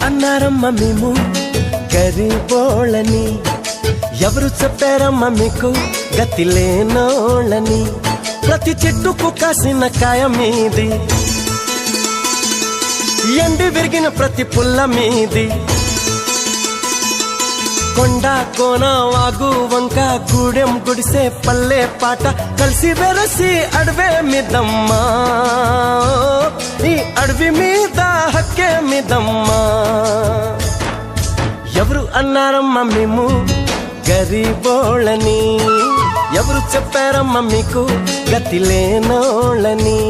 అన్నారమ్మ మేము గరీబోళ్ళని, ఎవరు చెప్పారమ్మ మీకు గతి లేనోళ్ళని. ప్రతి చెట్టుకు కాసిన కాయ మీది, ఎండి విరిగిన ప్రతి పుల్ల మీది. కొండ కోన వాగు వంక గూడెం గుడిసే పల్లె పాట కలిసి వెరసి అడవే మిదమ్మా, ఈ అడవి మీద హక్కే మిదమ్మా. ఎవరు అన్నారమ్మ మేము గరీబోళ్ళని, ఎవరు చెప్పారమ్మ మీకు గతి లేనోళ్ళని.